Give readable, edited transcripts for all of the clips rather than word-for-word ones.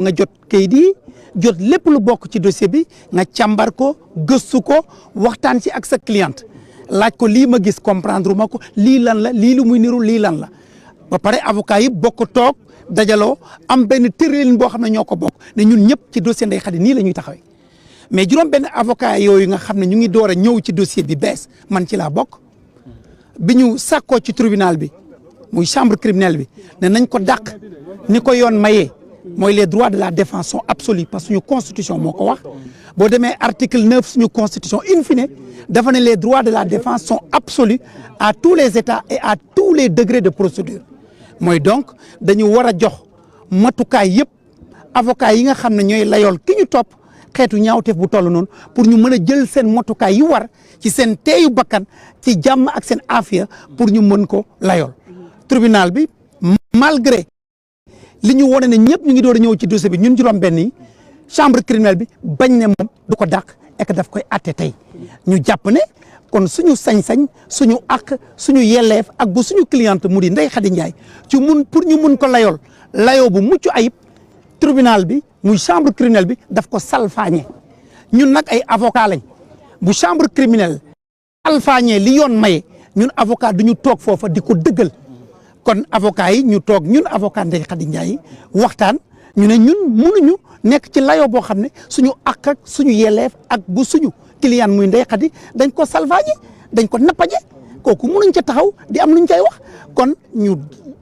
nga jot kayit yi jot lépp lu bokk ci dossier bi nga càmbar ko gëstu ko waxtaan ci ak sa cliente laaj ko lii ma gis comprendre ma ko lii lan la lii lu muy niru lii lan la ba pare avocat yi bokk toog dajaloo am benn tëralin boo xam ne ñoo ko bokk ne ñun ñëpp ci dossier Ndeye Khady nii la ñuy taxawee mais juróom benn avocat yooyu nga xam ne ñu ngi door a ñëw ci dossier bi bees man ci laa bokk bi ñu sàkkoo ci tribunal bi muy chambre criminelle bi ne nañ ko dàq ni ko yoon mayee mooy les droits de la défense sont absolus parce que suñu constitution moo ko wax boo demee article 9 suñu constitution in fine dafa ne les droits de la défense sont absolus à tous les états et à tous les degrés de procédure mooy donc dañu war a jox matukaay yëpp avocat yi nga xam ne ñooy layool ki ñu topp xeetu ñaawteef bu toll noonu pour ñu mën a jël seen matukaay yi war ci seen teeyu bakkan ci jàmm ak seen afiya pour ñu mën ko layool tribunal bi malgré li ñu wone ne ñëpp ñu ngi door a ñëw ci dossier bi ñun juróom benn yi chambre criminelle bi bañ ne moom du ko dàq et que daf koy atte tey ñu jàpp ne kon suñu sañ-sañ suñu àq suñu yelleef ak bu suñu cliente mu di Ndeye Khady Ndiaye ci mun pour ñu mun ko layool layoo bu mucc ayib tribunal bi muy chambre criminelle bi daf ko salfaañe ñun nag ay avocat lañ bu chambre criminelle salfaañe li yoon maye ñun avocat du ñu toog foofa di ko dëggal kon avocat yi ñu toog ñun avocat Ndeye Khady Ndiaye waxtaan ñu ne ñun mënuñu nekk ci layoo boo xam ne suñu àq ak suñu yelleef ak bu suñu client muy Ndeye Khady dañ ko salfaañe dañ ko nappaje kooku mënuñ ca taxaw di am luñ cay wax kon ñu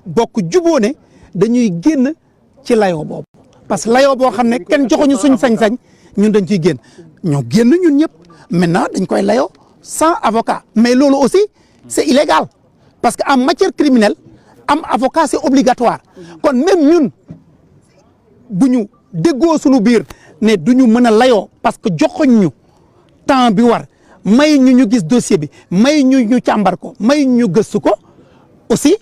bokk juboo ne dañuy génn ci layoo boobu parce que layoo boo xam ne kenn joxuñu suñ sañ-sañ ñun dañ ciy génn ñoo génn ñun ñëpp maintenant dañ koy layoo sans avocat mais loolu aussi c'est illégal parce que en matière criminelle am avocat c'est obligatoire kon même ñun bu ñu déggoo suñu biir ne du ñu mën a layoo parce que joxoñ ñu temps bi war may ñu gis dossier bi may ñu càmbar ko may ñu gëstu ko aussi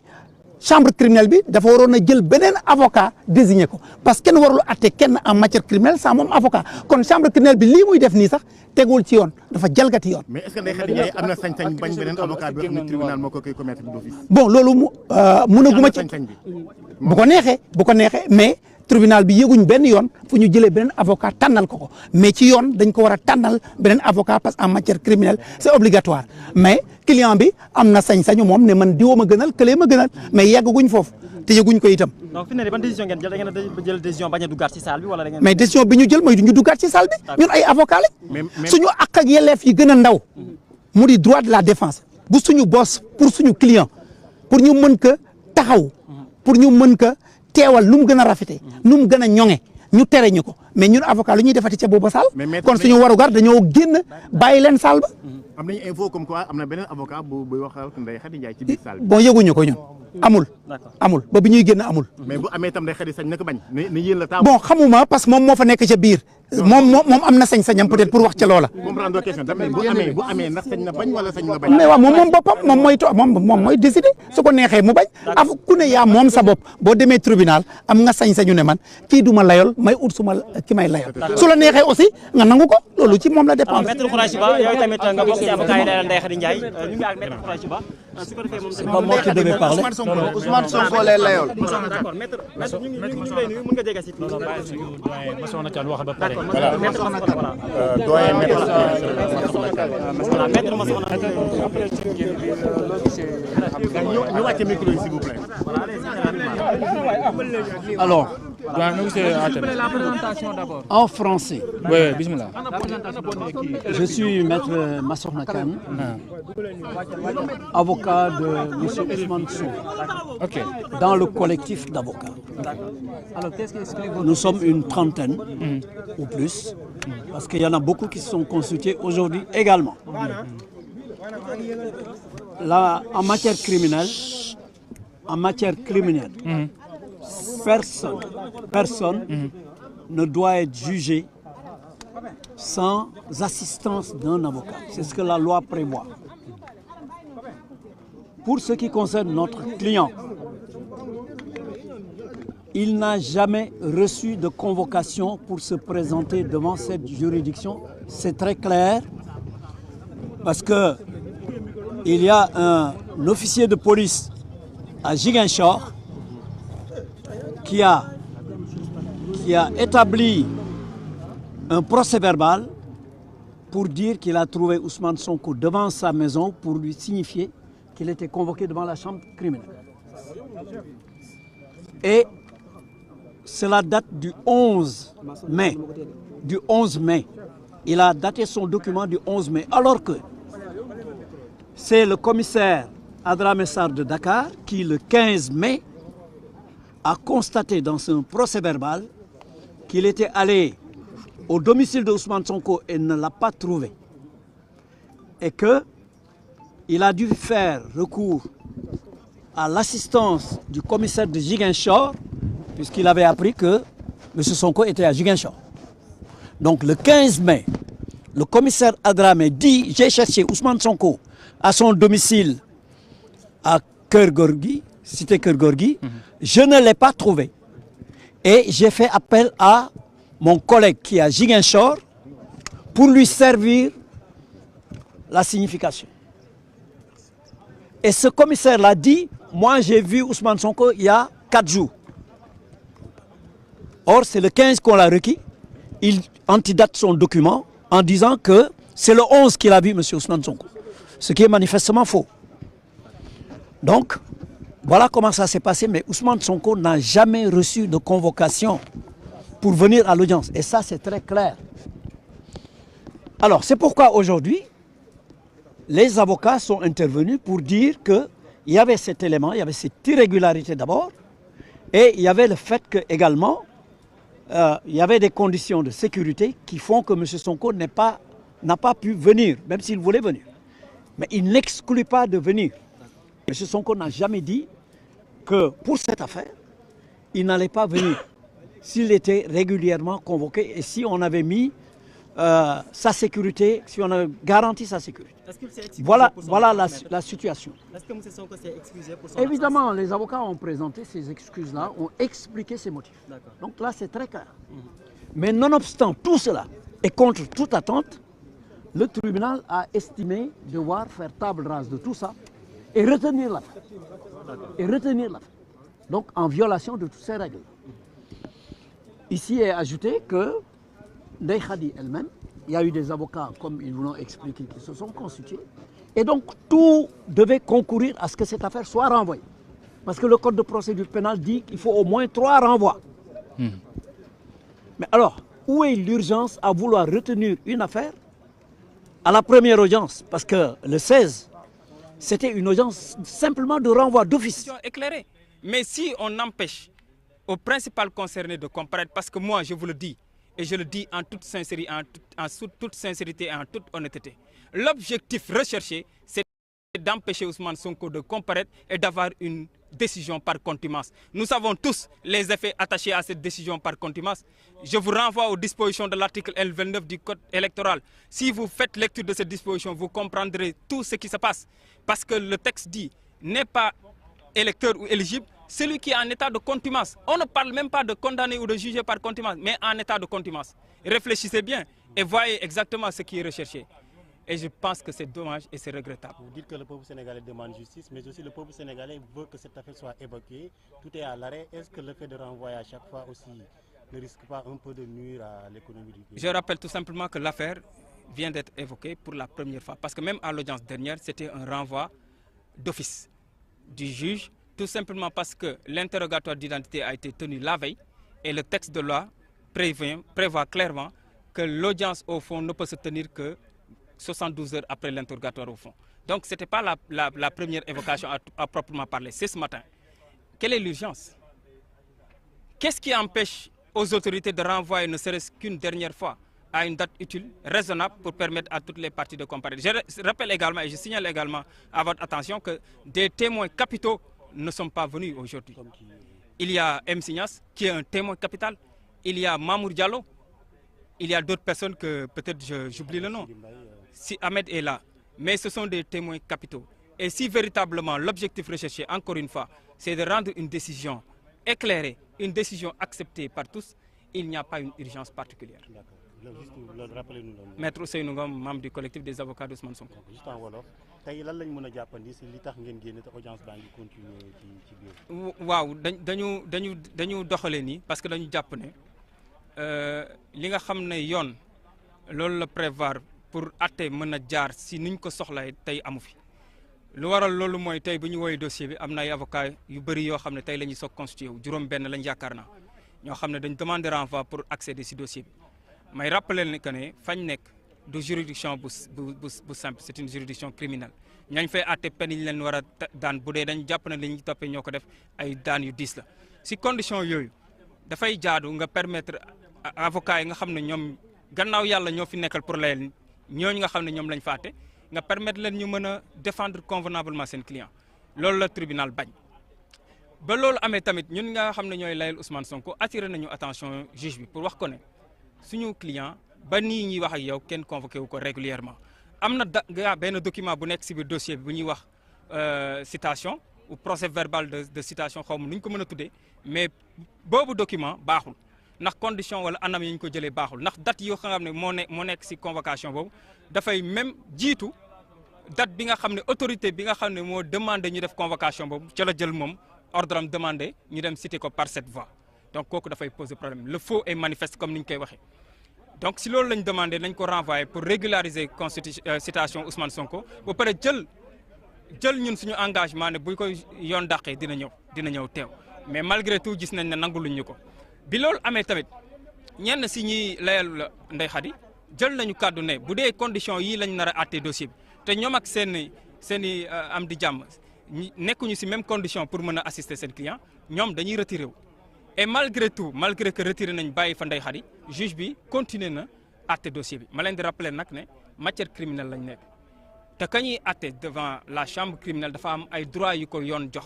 chambre criminelle bi dafa waroon a jël beneen avocat désigné ko parce que kenn warul atte kenn en matière criminelle sans moom avocat kon chambre criminelle bi lii muy def nii sax tegul ci yoon dafa jalgati yoon. mais est-ce que Ndeye Khady Ndiaye am na sañ-sañ bañ beneen avocat bi nga xam ne tribunal moo ko koy commettre d'office. bon loolu mënaguma ci bu ko neexee mais tribunal bi yëguñ benn yoon fu ñu jëlee beneen avocat tànnal ko mais ci yoon dañ ko war a tànnal beneen avocat parce que en matière criminelle c'est obligatoire mais client bi am na sañ-sañu moom ne man diwoo ma gënal këlee ma gënal mais yeggaguñ foofu te yëguñ ko itam. donc fi mu ne ban décision ngeen jël da ngeen a jël décision bañ a duggaat ci salle bi wala da ngeen. mais décision bi ñu jël mooy du ñu duggaat ci salle bi ñun ay avocat lañ. suñu àq ak yelleef yi gën a ndaw mu di droit de la défense bu suñu boss pour suñu client pour ñu mën ko taxaw pour ñu mën ko teewal nu mu gën a rafetee nu mu gën a ñoŋe ñu tere ñu ko mais ñun avocat lu ñuy defati ca booba saal kon suñu warugar dañoo génn bàyyi leen saal ba. am nañu info comme quoi am na beneen avocat buy waxal Ndeye Khady Ndiaye ci biir saal bi. bon yëguñu ko ñun amul ba bi ñuy génn amul. mais bu amee itam Ndeye Khady sañ na ko bañ ne yéen la bon xamuma parce que moom moo fa nekk ca biir moom am na sañ-sañam peut-être pour wax ca loola. comprendre question damay bu amee ndax sañ na bañ wala sañ na bañ. mais waaw moom boppam moom mooy décider su ko neexee mu bañ ku ne yaa moom sa bopp boo demee tribunal am nga sañ-sañu ne man kii du ma layol may ut ki may layol su la neexee aussi nga nangu ko loolu ci moom la dépend. maître Khoureychi Ba yow tamit nga bokk ci avocat yi layal Ndeye Khady Ndiaye ñu ngi ak maître Khoureychi Ba su ko defee moom c'est pas moi qui devais parler. Ousmane Sonko lay layool. d'accord maître ñu ngi lay nuyu mën nga jege si Alors, la présentation d'abord. en français, Oui, bismillah. je suis maître Massokhna Kane, avocat de M. Ousmane Sonko, Ok. dans le collectif d'avocats. Alors, qu'est-ce qui explique votre... Nous sommes une trentaine ou plus, parce qu'il y en a beaucoup qui se sont constitués aujourd'hui également. Là, en matière criminelle, personne ne doit être jugé sans assistance d'un avocat. C'est ce que la loi prévoit. Pour ce qui concerne notre client, il n'a jamais reçu de convocation pour se présenter devant cette juridiction. C'est très clair parce que il y a un officier de police à Ziguinchor qui qui a établi un procès-verbal pour dire qu'il a trouvé Ousmane Sonko devant sa maison pour lui signifier qu'il était convoqué devant la chambre criminelle. Et cela date du 11 mai. Du 11 mai. Il a daté son document du 11 mai. Alors que c'est le commissaire Adramé Sarr de Dakar qui, le 15 mai, a constaté dans son procès-verbal qu'il était allé au domicile de Ousmane Sonko et ne l'a pas trouvé. Et qu'il a dû faire recours à l'assistance du commissaire de Ziguinchor, puisqu'il avait appris que M. Sonko était à Ziguinchor. Donc le 15 mai, le commissaire Adramé dit « J'ai cherché Ousmane Sonko à son domicile à Keur Gorgui, cité Keur Gorgui, je ne l'ai pas trouvé. Et j'ai fait appel à mon collègue qui est à Ziguinchor pour lui servir la signification. » Et ce commissaire l'a dit, moi j'ai vu Ousmane Sonko il y a 4 jours. Or, c'est le 15 qu'on l'a requis. Il antidate son document en disant que c'est le 11 qu'il a vu M. Ousmane Sonko. Ce qui est manifestement faux. Donc, voilà comment ça s'est passé. Mais Ousmane Sonko n'a jamais reçu de convocation pour venir à l'audience. Et ça, c'est très clair. Alors, c'est pourquoi aujourd'hui, les avocats sont intervenus pour dire qu'il y avait cet élément, il y avait cette irrégularité d'abord, et il y avait le fait que également, il y avait des conditions de sécurité qui font que M. Sonko n'a pas pu venir, même s'il voulait venir. Mais il n'exclut pas de venir. M. Sonko n'a jamais dit que pour cette affaire, il n'allait pas venir s'il était régulièrement convoqué et si on avait mis sa sécurité, si on avait garanti sa sécurité. Voilà la situation. Est-ce que M. Sonko s'est excusé pour son Évidemment, les avocats ont présenté ces excuses-là, ont expliqué ces motifs. Donc là, c'est très clair. Mais nonobstant tout cela, et contre toute attente, le tribunal a estimé devoir faire table rase de tout ça et retenir l'affaire. Donc en violation de toutes ces règles. Ici est ajouté que Ndeye Khady elle-même, il y a eu des avocats, comme ils vous l'ont expliqué, qui se sont constitués. Et donc, tout devait concourir à ce que cette affaire soit renvoyée. Parce que le code de procédure pénale dit qu'il faut au moins 3 renvois. Mais alors, où est l'urgence à vouloir retenir une affaire à la première audience? Parce que le 16, c'était une audience simplement de renvoi d'office. Éclairé. Mais si on empêche au principal concerné de comparaître, parce que moi, je vous le dis, et je le dis en toute sincérité, et en toute honnêteté, l'objectif recherché, c'est d'empêcher Ousmane Sonko de comparaître et d'avoir une décision par contumace. Nous savons tous les effets attachés à cette décision par contumace. Je vous renvoie aux dispositions de l'article L29 du Code électoral. Si vous faites lecture de cette disposition, vous comprendrez tout ce qui se passe. Parce que le texte dit, n'est pas électeur ou éligible, celui qui est en état de contumace. On ne parle même pas de condamner ou de juger par contumace, mais en état de contumace. Réfléchissez bien et voyez exactement ce qui est recherché. Et je pense que c'est dommage et c'est regrettable. Vous dites que le peuple sénégalais demande justice, mais aussi le peuple sénégalais veut que cette affaire soit évoquée. Tout est à l'arrêt. Est-ce que le fait de renvoyer à chaque fois aussi ne risque pas un peu de nuire à l'économie du pays? Je rappelle tout simplement que l'affaire vient d'être évoquée pour la première fois. Parce que même à l'audience dernière, c'était un renvoi d'office du juge, tout simplement parce que l'interrogatoire d'identité a été tenu la veille et le texte de loi prévoit clairement que l'audience au fond ne peut se tenir que 72 heures après l'interrogatoire au fond. Donc ce n'était pas la première évocation à proprement parler, c'est ce matin. Quelle est l'urgence? Qu'est-ce qui empêche aux autorités de renvoyer ne serait-ce qu'une dernière fois à une date utile, raisonnable, pour permettre à toutes les parties de comparaître? Je rappelle également et je signale également à votre attention que des témoins capitaux ne sont pas venus aujourd'hui. Il y a M. Signas qui est un témoin capital, il y a Mamour Diallo, il y a d'autres personnes que peut-être j'oublie le nom. Si Ahmed est là, mais ce sont des témoins capitaux. Et si véritablement l'objectif recherché, encore une fois, c'est de rendre une décision éclairée, une décision acceptée par tous, il n'y a pas une urgence particulière. Maître Ousseynou Ngom, membre du collectif des avocats d'Ousmane Sonko. Juste en wolof, tey lan lañ mën a jàppandi si li tax ngeen génn te audience baa ngi continuer ci biir. waaw dañu doxalee nii parce que dañu jàpp ne li nga xam ne yoon loolu la prévoir pour atte mën a jaar si niñ ko soxlay tey amu fi lu waral loolu mooy tey bu ñu woowee dossier bi am na ay avocat yu bëri yoo xam ne tey la ñuy soog constitué wu juróom-benn lañ yaakaar naa ñoo xam ne dañ demandé renvoi pour accéder si dossier bi may rappeler ne que ne fañ nekk du juridiction bu simple c'est une juridiction criminelle ñañ fay atte peine yi ñu leen war a daan bu dee dañ jàpp ne li ñu toppee ñoo ko def ay daan yu diis la si condition yooyu dafay jaadu nga permettre avocat yi nga xam ne ñoom gannaaw yàlla ñoo fi nekkal pour layel ñooñu nga xam ne ñoom lañ fa atte nga permettre leen ñu mën a défendre convenablement seen client loolu la tribunal bañ ba loolu amee tamit ñun nga xam ne ñooy layel Ousmane Sonko attiré nañu attention juge bi pour wax ko ne suñu client ba nii ñuy wax ak yow kenn convoqué wu ko régulièrement am na benn document bu nekk si biir dossier bi bu ñuy wax citation ou procès verbal de citation xaw ma nu ñu ko mën a tuddee mais boobu document baaxul ndax condition wala anam yi ñu ko jëlee baaxul ndax date yoo xam ne moo nekk si convocation boobu dafay même jiitu date bi nga xam ne autorité bi nga xam ne moo demandé ñu def convocation boobu ca la jël moom ordre am demandé ñu dem cité ko par cette voie donc kooku dafay poser problème le faux est manifeste comme ni ñu koy waxee. donc si loolu lañ demandé nañ ko renvoyer pour régulariser citation Ousmane Sonko ba pare jël ñun suñu engagement ne buy koy yoon dàqee dina ñëw teew mais malgré tout gis nañ ne nanguluñ ñu ko. bi loolu amee tamit ñenn si ñuy layal Ndeye Khady jël nañu kàddu ne bu dee condition yii lañ nar a àttee dossier bi te ñoom ak seen i am di jàmm nekkuñu si même condition pour mën a assister seen client ñoom dañuy retiré wu. et malgré tout malgré que retiré nañ bàyyi fa Ndeye Khady juge bi continuer na àtte dossier bi ma leen di rappeler nag ne matière criminelle lañ nekk te ka ñuy àtte devant la chambre criminelle dafa am ay droits yu ko yoon jox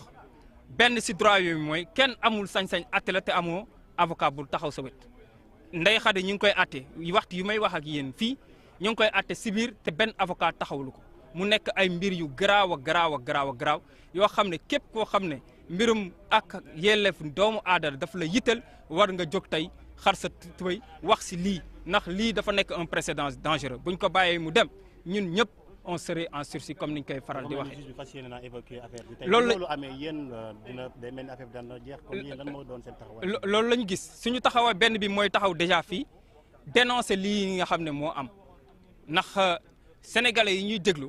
benn si droit yooyu mooy kenn amul sañ-sañ àtte la te amoo avocat bu taxaw sa wet Ndeye Khady ñu ngi koy àtte waxtu yu may wax ak yéen fii ñu ngi koy àtte si biir te benn avocat taxawlu ko mu nekk ay mbir yu garaaw a garaaw yoo xam ne képp koo xam ne mbirum ak yelleef doomu aadama daf la yitteel war nga jóg tey xar sa tubéy wax si lii ndax lii dafa nekk un précédent dangereux buñ ko bàyyee mu dem ñun ñëpp on serait en sursis comme niñ koy faral di waxee. loolu amee yéen dina day mel ni affaire bi dana jeex comme yéen lan moo doon seen taxawaay. loolu lañu gis suñu taxawaay benn bi mooy taxaw déjà fii dénoncer lii nga xam ne moo am ndax sénégalais yi ñuy déglu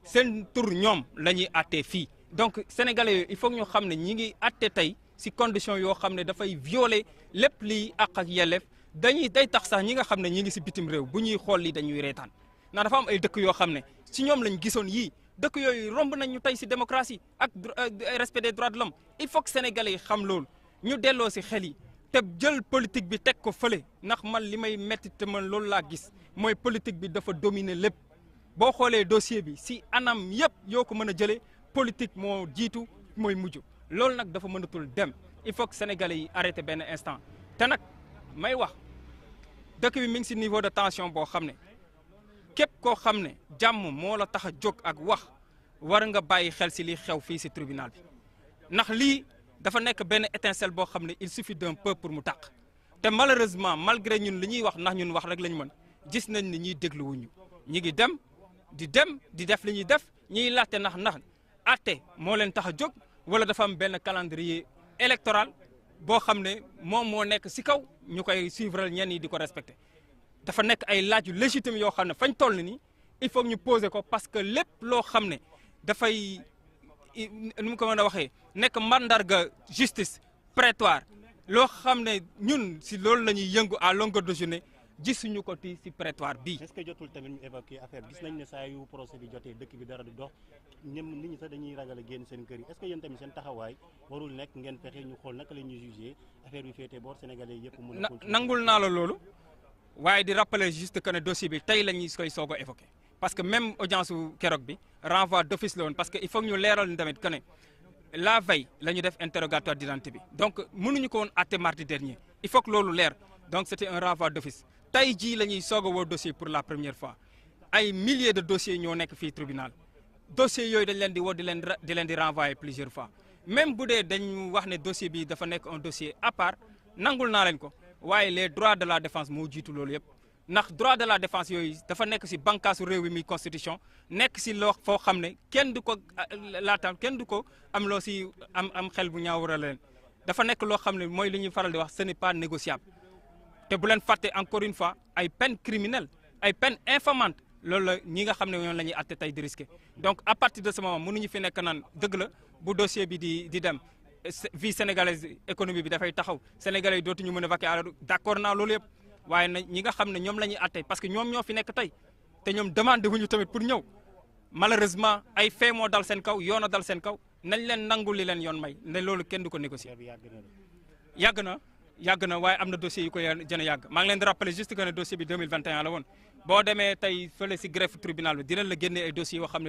seen tur ñoom la ñuy àttee fii. donc sénégalais yooyu il faut ñu xam ne ñi ngi àtte tey si condition yoo xam ne dafay violer lépp liy àq ak yelleef day tax sax ñi nga xam ne ñi ngi si bitim réew bu ñuy xool lii dañuy reetaan ndax dafa am ay dëkk yoo xam ne si ñoom lañ gisoon yii dëkk yooyu romb nañ ñu tey si démocratie ak respect des droits de l'homme il faut que sénégalais yi xam loolu ñu delloo si xel yi te jël politique bi teg ko fële ndax man li may metti te man loolu laa gis mooy politique bi dafa dominer lépp boo xoolee dossier bi si anam yëpp yoo ko mën a jëlee politique moo jiitu mooy mujj loolu nag dafa mënatul dem il faut que sénégalais yi arrêté benn instant te nag may wax dëkk bi mi ngi si niveau de tension boo xam ne képp koo xam ne jàmm moo la tax a jóg ak wax war nga bàyyi xel si li xew fii si tribunal bi ndax lii dafa nekk benn étincelle boo xam ne il suffit d'un peu pour mu tàq te malheureusement malgré ñun li ñuy wax ndax ñun wax rek lañ mën gis nañ ni ñuy dégluwuñu ñi ngi dem di def li ñuy def ñiy laajte ndax atte moo leen tax a jóg wala dafa am benn calendrier électoral boo xam ne moom moo nekk si kaw ñu koy suivre ñenn yi di ko respecté dafa nekk ay laaj yu légitime yoo xam ne fañ toll nii il faut ñu poser ko parce que lépp loo xam ne dafay nu mu ko mën a waxee nekk mandarga justice prétoire loo xam ne ñun si loolu la ñuy yëngu à longueur de journée gisuñu ko ti si prétoire bii. est-ce que jotul tamit ñu évacuer affaire gis nañ ne saa yu procès bi jotee dëkk bi dara du dox nit ñi sax dañuy ragal a génn seen kër yi est-ce que yéen tamit seen taxawaay warul nekk ngeen fexe ñu xool naka la ñuy jugé affaire bi féetee boor sénégalais yëpp mën a nangul naa la loolu waaye di rappeler juste que ne dossier bi tey la ñuy koy soog a évoqué parce que même audience su keroog bi renvoi d'office la woon parce que il faut ñu leeral tamit que ne la veille la ñu def interrogatoire d'identité bi donc mënuñu ko woon àtte mardi dernier il faut que loolu leer donc c'était un renvoi d'office tey jii la ñuy soog a woo dossier pour la première fois ay milliers de dossiers ñoo nekk fii tribunal dossiers yooyu dañ leen di woo di leen di renvoyer plusieurs fois même bu dee dañ wax ne dossier bi dafa nekk un dossier à part nangul naa leen ko waaye les droits de la défense moo jiitu loolu yëpp ndax droit de la défense yooyu dafa nekk si bànqaasu réew mi muy constitution nekk si loo foo xam ne kenn du ko laata kenn du ko am loo si am xel bu ñaawara leen dafa nekk loo xam ne mooy li ñuy faral di wax ce n'est pas négociable te bu leen fàtte encore une fois ay peines criminelles ay peines infamantes loolu la ñi nga xam ne ñoom la ñuy àtte tey di risqué donc à partir de ce moment mënuñu fi nekk naan dëgg la bu dossier bi di dem vie sénégalaise économie bi dafay taxaw sénégalais yi dootuñu mën a vaquer à d'accord naa loolu yëpp waaye nag ñi nga xam ne ñoom la ñuy àtte parce que ñoom ñoo fi nekk tey te ñoom demandé wuñu tamit pour ñëw malheureusement ay fait moo dal seen kaw yoon a dal seen kaw nañ leen nangu li leen yoon may ne loolu kenn du ko négocier. yàgg na waaye am na dossier yu ko gën a yàgg maa ngi leen di rappeler juste que ne dossier bi 2021 la woon boo demee tey fële si greffe tribunal bi dinañ la génne ay dossiers yoo xam ne